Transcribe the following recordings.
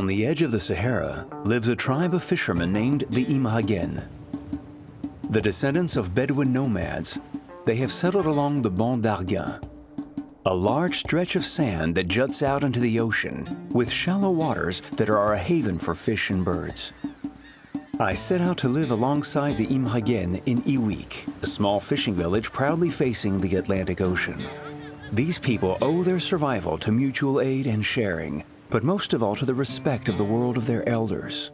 On the edge of the Sahara lives a tribe of fishermen named the Imraguen. The descendants of Bedouin nomads, they have settled along the Banc, a large stretch of sand that juts out into the ocean with shallow waters that are a haven for fish and birds. I set out to live alongside the Imraguen in Iwik, a small fishing village proudly facing the Atlantic Ocean. These people owe their survival to mutual aid and sharing, but most of all to the respect of the world of their elders.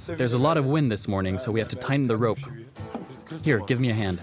There's a lot of wind this morning, so we have to tighten the rope. Here, give me a hand.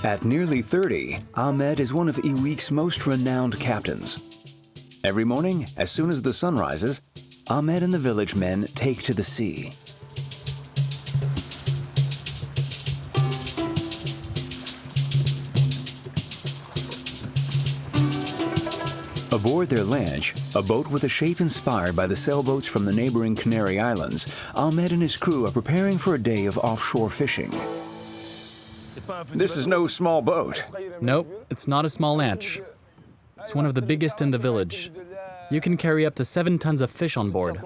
At nearly 30, Ahmed is one of Iwik's most renowned captains. Every morning, as soon as the sun rises, Ahmed and the village men take to the sea. Aboard their lanch, a boat with a shape inspired by the sailboats from the neighboring Canary Islands, Ahmed and his crew are preparing for a day of offshore fishing. This is no small boat. Nope, it's not a small lanch. It's one of the biggest in the village. You can carry up to 7 tons of fish on board.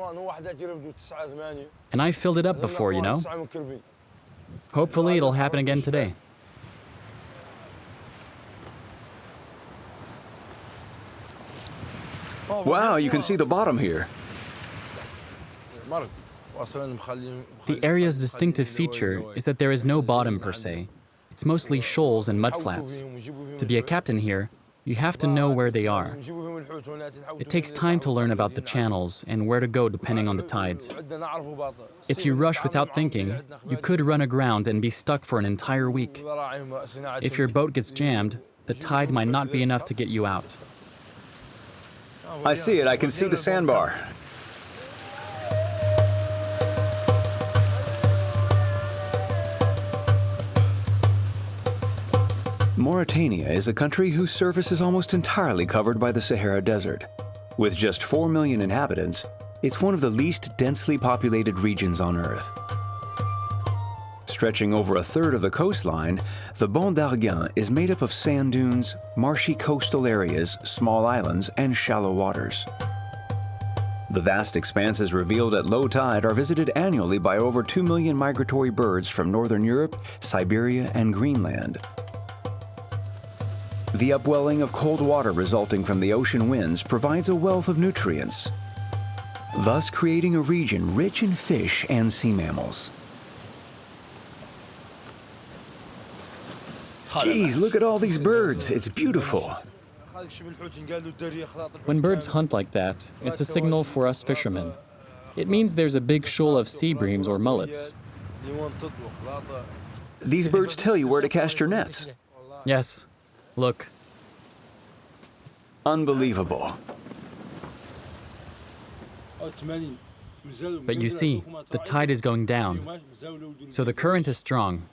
And I filled it up before, you know. Hopefully it'll happen again today. Wow, you can see the bottom here. The area's distinctive feature is that there is no bottom per se. It's mostly shoals and mudflats. To be a captain here, you have to know where they are. It takes time to learn about the channels and where to go depending on the tides. If you rush without thinking, you could run aground and be stuck for an entire week. If your boat gets jammed, the tide might not be enough to get you out. I see it. I can see the sandbar. Mauritania is a country whose surface is almost entirely covered by the Sahara Desert. With just 4 million inhabitants, it's one of the least densely populated regions on Earth. Stretching over a third of the coastline, the Banc is made up of sand dunes, marshy coastal areas, small islands, and shallow waters. The vast expanses revealed at low tide are visited annually by over 2 million migratory birds from Northern Europe, Siberia, and Greenland. The upwelling of cold water resulting from the ocean winds provides a wealth of nutrients, thus creating a region rich in fish and sea mammals. Geez, look at all these birds. It's beautiful. When birds hunt like that, it's a signal for us fishermen. It means there's a big shoal of sea breams or mullets. These birds tell you where to cast your nets. Yes. Look. Unbelievable. But you see, the tide is going down, so the current is strong.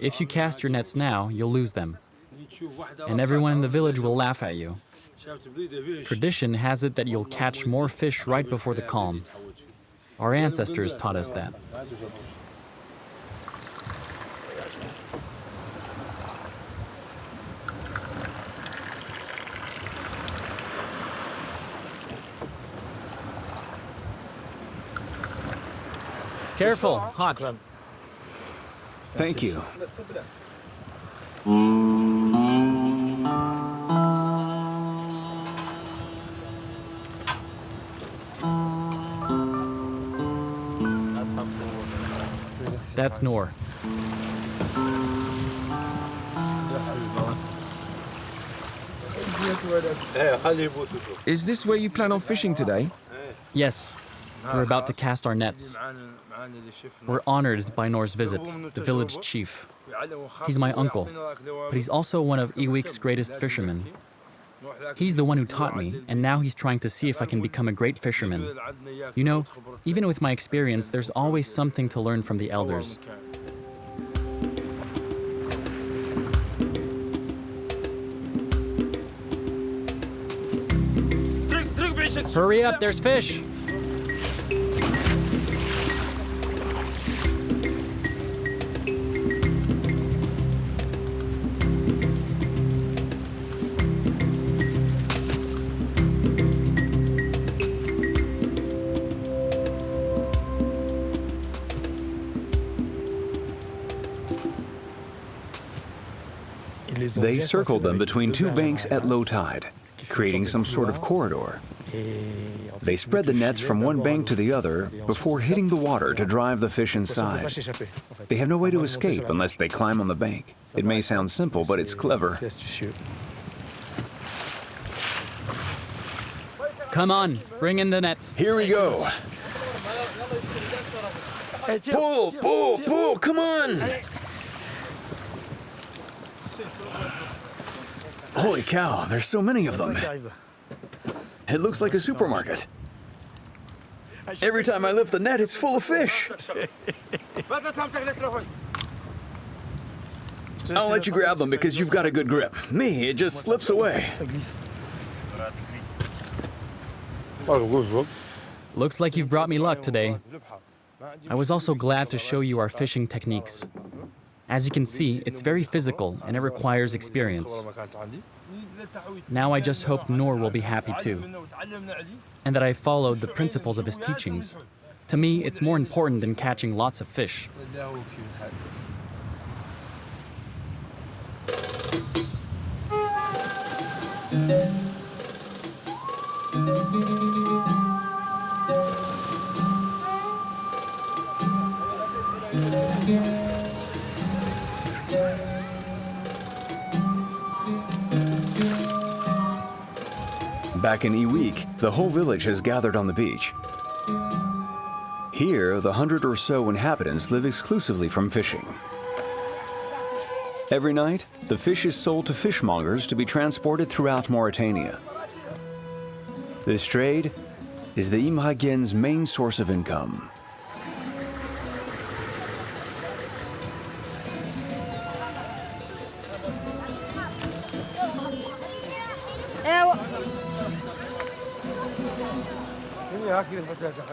If you cast your nets now, you'll lose them. And everyone in the village will laugh at you. Tradition has it that you'll catch more fish right before the calm. Our ancestors taught us that. Careful, hot. Thank you. That's Noor. Is this where you plan on fishing today? Yes, we're about to cast our nets. We're honored by Noor's visit, the village chief. He's my uncle, but he's also one of Iwik's greatest fishermen. He's the one who taught me, and now he's trying to see if I can become a great fisherman. You know, even with my experience, there's always something to learn from the elders. Hurry up, there's fish! They circled them between two banks at low tide, creating some sort of corridor. They spread the nets from one bank to the other before hitting the water to drive the fish inside. They have no way to escape unless they climb on the bank. It may sound simple, but it's clever. Come on, bring in the net. Here we go. Pull, pull, pull, come on! Holy cow, there's so many of them. It looks like a supermarket. Every time I lift the net, it's full of fish. I'll let you grab them because you've got a good grip. Me, it just slips away. Looks like you've brought me luck today. I was also glad to show you our fishing techniques. As you can see, it's very physical and it requires experience. Now I just hope Noor will be happy too, and that I followed the principles of his teachings. To me, it's more important than catching lots of fish. Back in Iwik, the whole village has gathered on the beach. Here, the 100 or so inhabitants live exclusively from fishing. Every night, the fish is sold to fishmongers to be transported throughout Mauritania. This trade is the Imraguen's main source of income.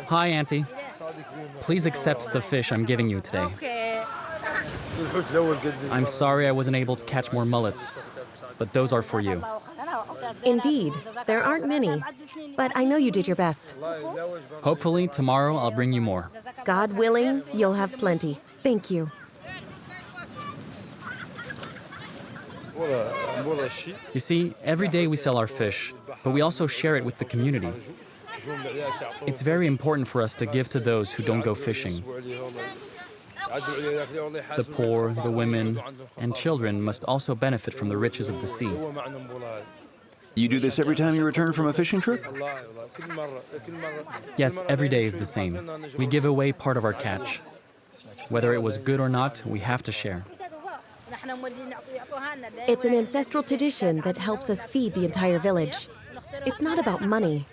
Hi, Auntie. Please accept the fish I'm giving you today. I'm sorry I wasn't able to catch more mullets, but those are for you. Indeed, there aren't many, but I know you did your best. Hopefully, tomorrow I'll bring you more. God willing, you'll have plenty. Thank you. You see, every day we sell our fish, but we also share it with the community. It's very important for us to give to those who don't go fishing. The poor, the women, and children must also benefit from the riches of the sea. You do this every time you return from a fishing trip? Yes, every day is the same. We give away part of our catch. Whether it was good or not, we have to share. It's an ancestral tradition that helps us feed the entire village. It's not about money.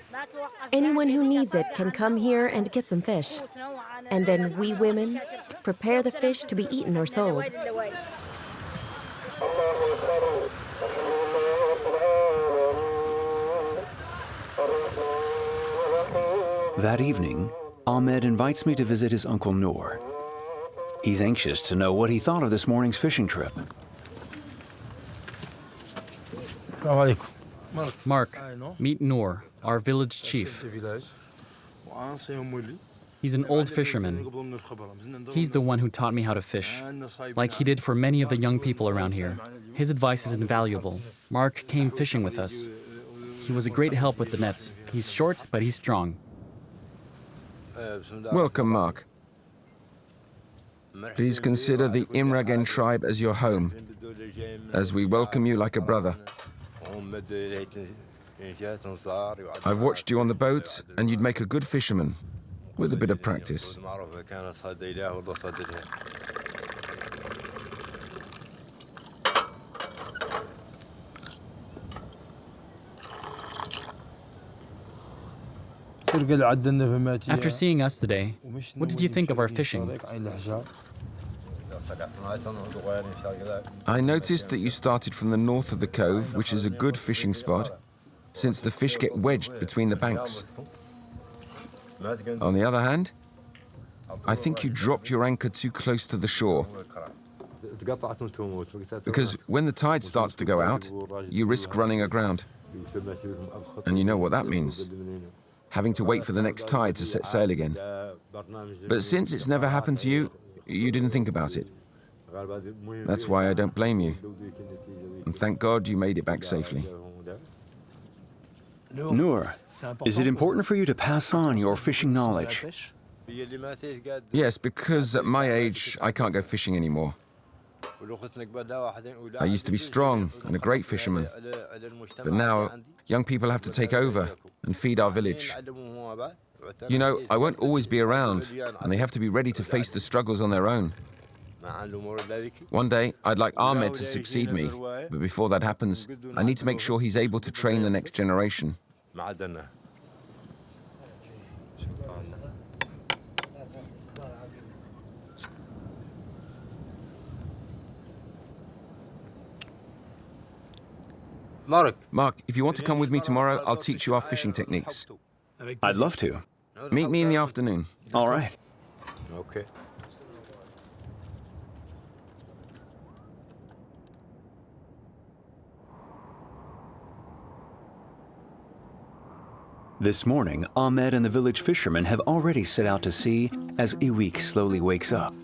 Anyone who needs it can come here and get some fish. And then we women prepare the fish to be eaten or sold. That evening, Ahmed invites me to visit his uncle Noor. He's anxious to know what he thought of this morning's fishing trip. Mark, meet Noor, our village chief. He's an old fisherman. He's the one who taught me how to fish, like he did for many of the young people around here. His advice is invaluable. Mark came fishing with us. He was a great help with the nets. He's short, but he's strong. Welcome, Mark. Please consider the Imraguen tribe as your home, as we welcome you like a brother. I've watched you on the boat, and you'd make a good fisherman, with a bit of practice. After seeing us today, what did you think of our fishing? I noticed that you started from the north of the cove, which is a good fishing spot, since the fish get wedged between the banks. On the other hand, I think you dropped your anchor too close to the shore. Because when the tide starts to go out, you risk running aground. And you know what that means. Having to wait for the next tide to set sail again. But since it's never happened to you, you didn't think about it. That's why I don't blame you. And thank God you made it back safely. Noor, is it important for you to pass on your fishing knowledge? Yes, because at my age, I can't go fishing anymore. I used to be strong and a great fisherman. But now, young people have to take over and feed our village. You know, I won't always be around, and they have to be ready to face the struggles on their own. One day, I'd like Ahmed to succeed me, but before that happens, I need to make sure he's able to train the next generation. Mark, if you want to come with me tomorrow, I'll teach you our fishing techniques. I'd love to. Meet me in the afternoon. All right. Okay. This morning, Ahmed and the village fishermen have already set out to sea as Iwik slowly wakes up.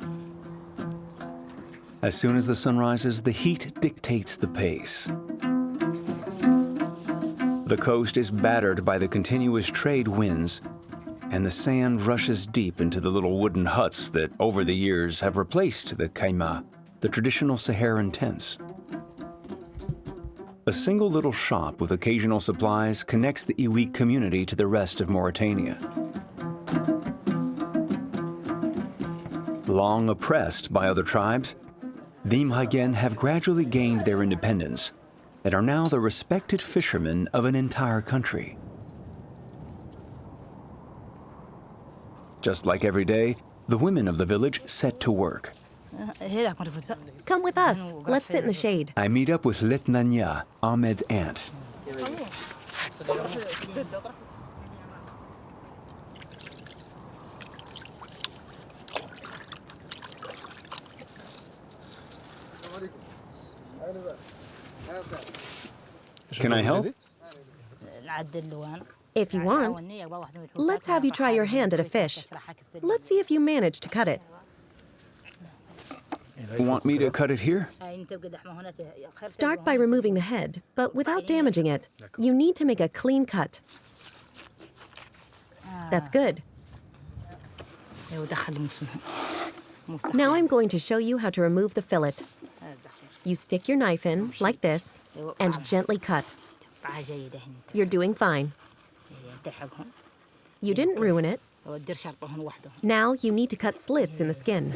As soon as the sun rises, the heat dictates the pace. The coast is battered by the continuous trade winds, and the sand rushes deep into the little wooden huts that over the years have replaced the kaima, the traditional Saharan tents. A single little shop with occasional supplies connects the Iwik community to the rest of Mauritania. Long oppressed by other tribes, the Imraguen have gradually gained their independence and are now the respected fishermen of an entire country. Just like every day, the women of the village set to work. Come with us. Let's sit in the shade. I meet up with Letnanya, Ahmed's aunt. Can I help? If you want, let's have you try your hand at a fish. Let's see if you manage to cut it. Want me to cut it here? Start by removing the head, but without damaging it. You need to make a clean cut. That's good. Now I'm going to show you how to remove the fillet. You stick your knife in, like this, and gently cut. You're doing fine. You didn't ruin it. Now you need to cut slits in the skin.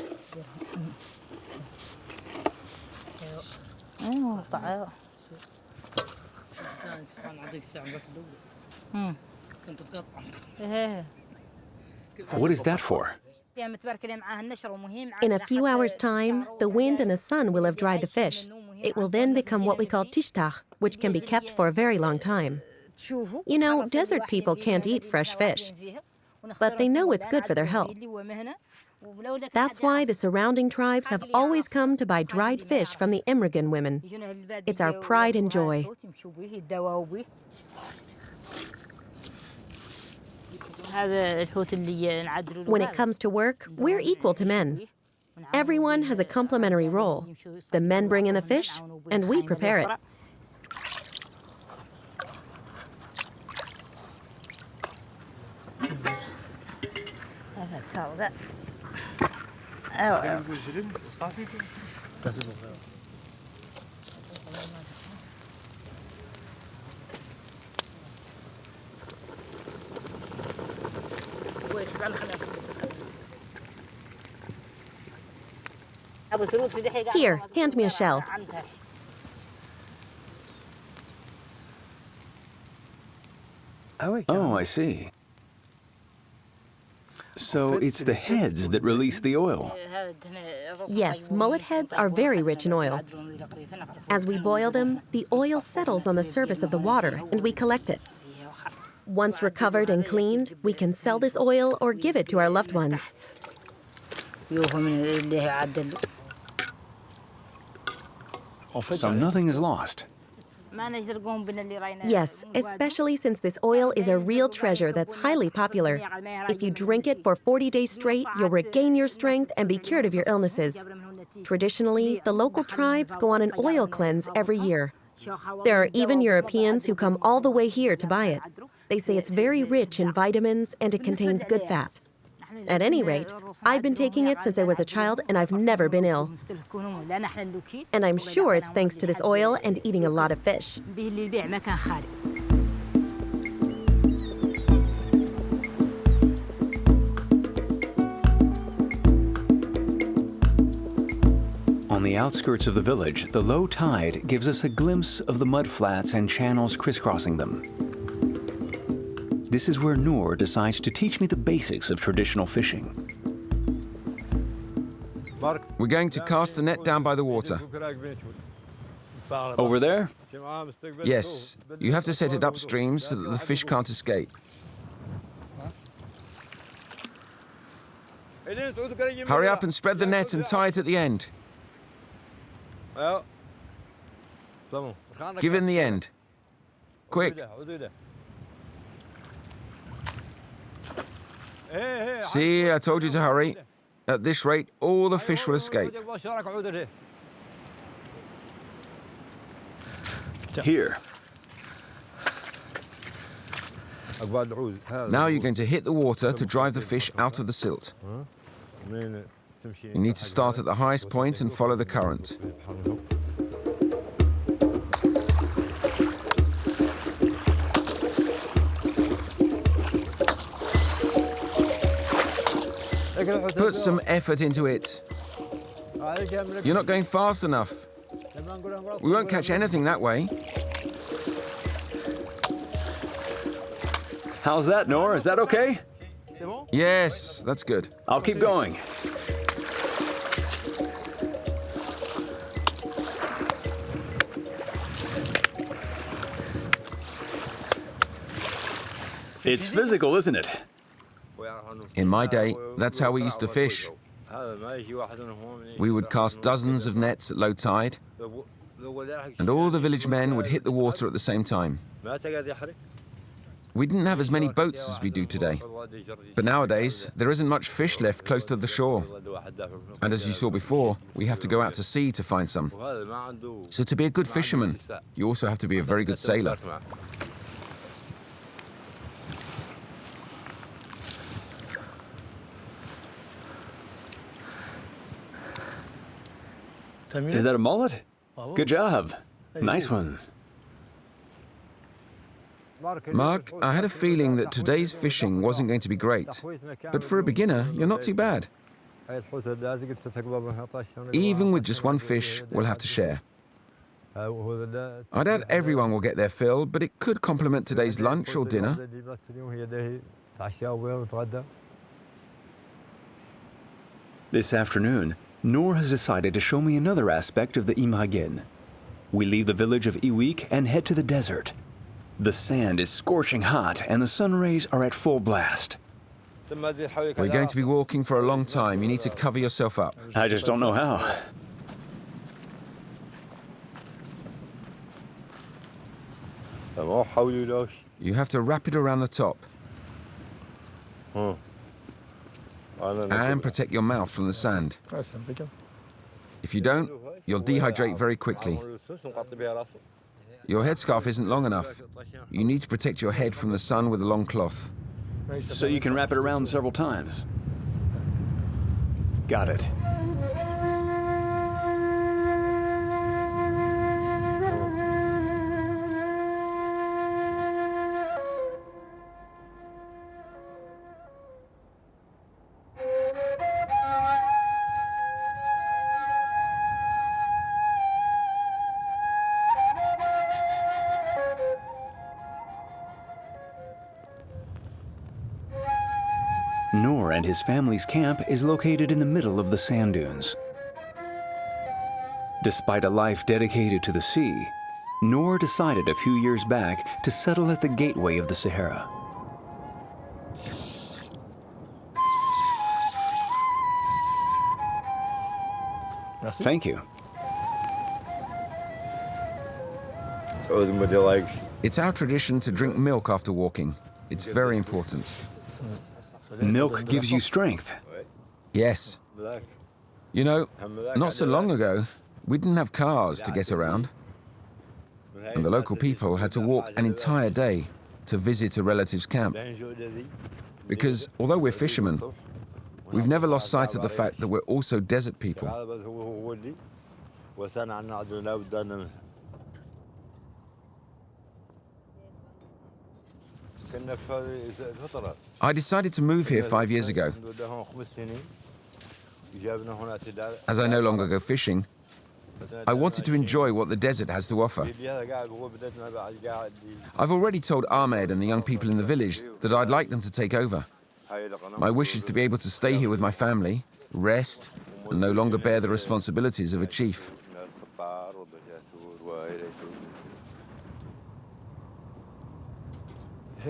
What is that for? In a few hours' time, the wind and the sun will have dried the fish. It will then become what we call tishtah, which can be kept for a very long time. You know, desert people can't eat fresh fish, but they know it's good for their health. That's why the surrounding tribes have always come to buy dried fish from the Imraguen women. It's our pride and joy. When it comes to work, we're equal to men. Everyone has a complementary role. The men bring in the fish, and we prepare it. Here, hand me a shell. Oh, I see. So it's the heads that release the oil. Yes, mullet heads are very rich in oil. As we boil them, the oil settles on the surface of the water and we collect it. Once recovered and cleaned, we can sell this oil or give it to our loved ones. So nothing is lost. Yes, especially since this oil is a real treasure that's highly popular. If you drink it for 40 days straight, you'll regain your strength and be cured of your illnesses. Traditionally, the local tribes go on an oil cleanse every year. There are even Europeans who come all the way here to buy it. They say it's very rich in vitamins and it contains good fat. At any rate, I've been taking it since I was a child and I've never been ill. And I'm sure it's thanks to this oil and eating a lot of fish. On the outskirts of the village, the low tide gives us a glimpse of the mud flats and channels crisscrossing them. This is where Noor decides to teach me the basics of traditional fishing. We're going to cast the net down by the water. Over there? Yes, you have to set it upstream so that the fish can't escape. Hurry up and spread the net and tie it at the end. Give in the end. Quick. See, I told you to hurry. At this rate, all the fish will escape. Here. Now you're going to hit the water to drive the fish out of the silt. You need to start at the highest point and follow the current. Put some effort into it. You're not going fast enough. We won't catch anything that way. How's that, Noor? Is that okay? Yes, that's good. I'll keep going. It's physical, isn't it? In my day, that's how we used to fish. We would cast dozens of nets at low tide, and all the village men would hit the water at the same time. We didn't have as many boats as we do today. But nowadays, there isn't much fish left close to the shore. And as you saw before, we have to go out to sea to find some. So to be a good fisherman, you also have to be a very good sailor. Is that a mullet? Good job. Nice one. Mark, I had a feeling that today's fishing wasn't going to be great. But for a beginner, you're not too bad. Even with just one fish, we'll have to share. I doubt everyone will get their fill, but it could complement today's lunch or dinner. This afternoon, Noor has decided to show me another aspect of the Imraguen. We leave the village of Iwik and head to the desert. The sand is scorching hot and the sun rays are at full blast. We're going to be walking for a long time. You need to cover yourself up. I just don't know how. You have to wrap it around the top. And protect your mouth from the sand. If you don't, you'll dehydrate very quickly. Your headscarf isn't long enough. You need to protect your head from the sun with a long cloth. So you can wrap it around several times. Got it. Noor and his family's camp is located in the middle of the sand dunes. Despite a life dedicated to the sea, Noor decided a few years back to settle at the gateway of the Sahara. Thank you. It's our tradition to drink milk after walking. It's very important. Milk gives you strength. Yes. You know, not so long ago, we didn't have cars to get around. And the local people had to walk an entire day to visit a relative's camp. Because although we're fishermen, we've never lost sight of the fact that we're also desert people. I decided to move here 5 years ago. As I no longer go fishing, I wanted to enjoy what the desert has to offer. I've already told Ahmed and the young people in the village that I'd like them to take over. My wish is to be able to stay here with my family, rest, and no longer bear the responsibilities of a chief.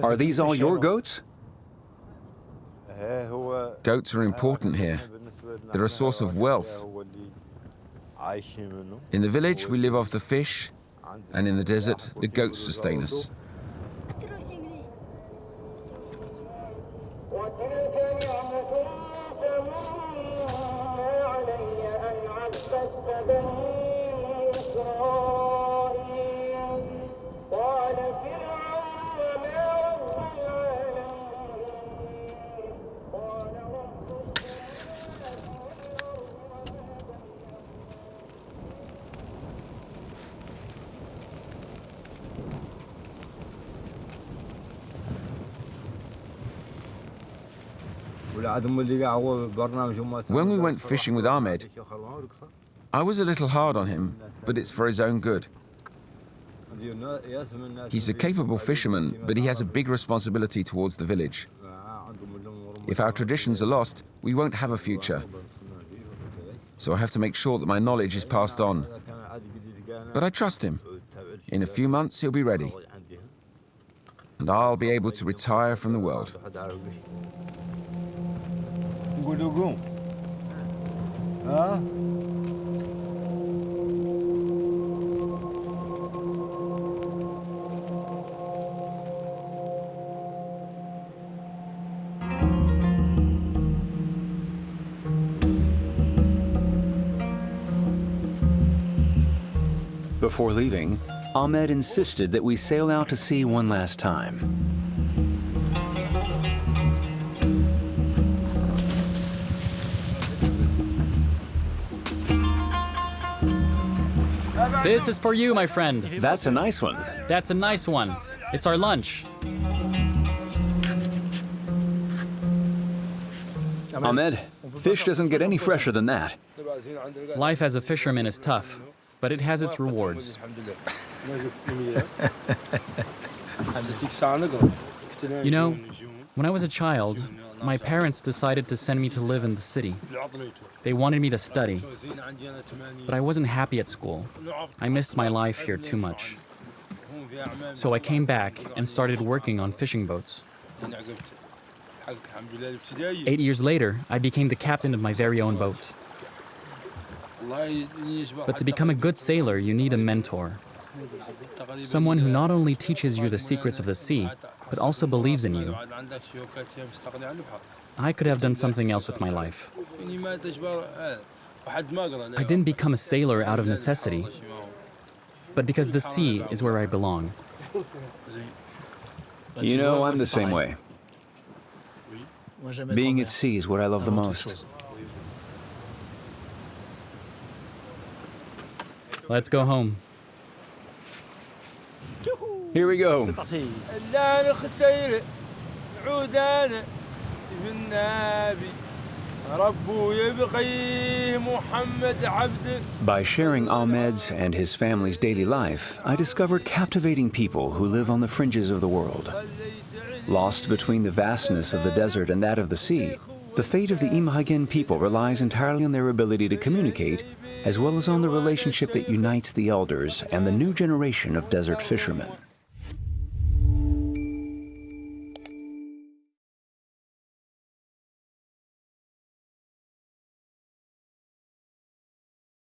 Are these all your goats? Goats are important here. They're a source of wealth. In the village, we live off the fish, and in the desert, the goats sustain us. When we went fishing with Ahmed, I was a little hard on him, but it's for his own good. He's a capable fisherman, but he has a big responsibility towards the village. If our traditions are lost, we won't have a future. So I have to make sure that my knowledge is passed on. But I trust him. In a few months, he'll be ready. And I'll be able to retire from the world. Before leaving, Ahmed insisted that we sail out to sea one last time. This is for you, my friend. That's a nice one. That's a nice one. It's our lunch. Ahmed, fish doesn't get any fresher than that. Life as a fisherman is tough, but it has its rewards. You know, when I was a child, my parents decided to send me to live in the city. They wanted me to study, but I wasn't happy at school. I missed my life here too much. So I came back and started working on fishing boats. 8 years later, I became the captain of my very own boat. But to become a good sailor, you need a mentor. Someone who not only teaches you the secrets of the sea, but also believes in you. I could have done something else with my life. I didn't become a sailor out of necessity, but because the sea is where I belong. You know, I'm the same way. Being at sea is what I love the most. Let's go home. Here we go. By sharing Ahmed's and his family's daily life, I discovered captivating people who live on the fringes of the world. Lost between the vastness of the desert and that of the sea, the fate of the Imraguen people relies entirely on their ability to communicate, as well as on the relationship that unites the elders and the new generation of desert fishermen.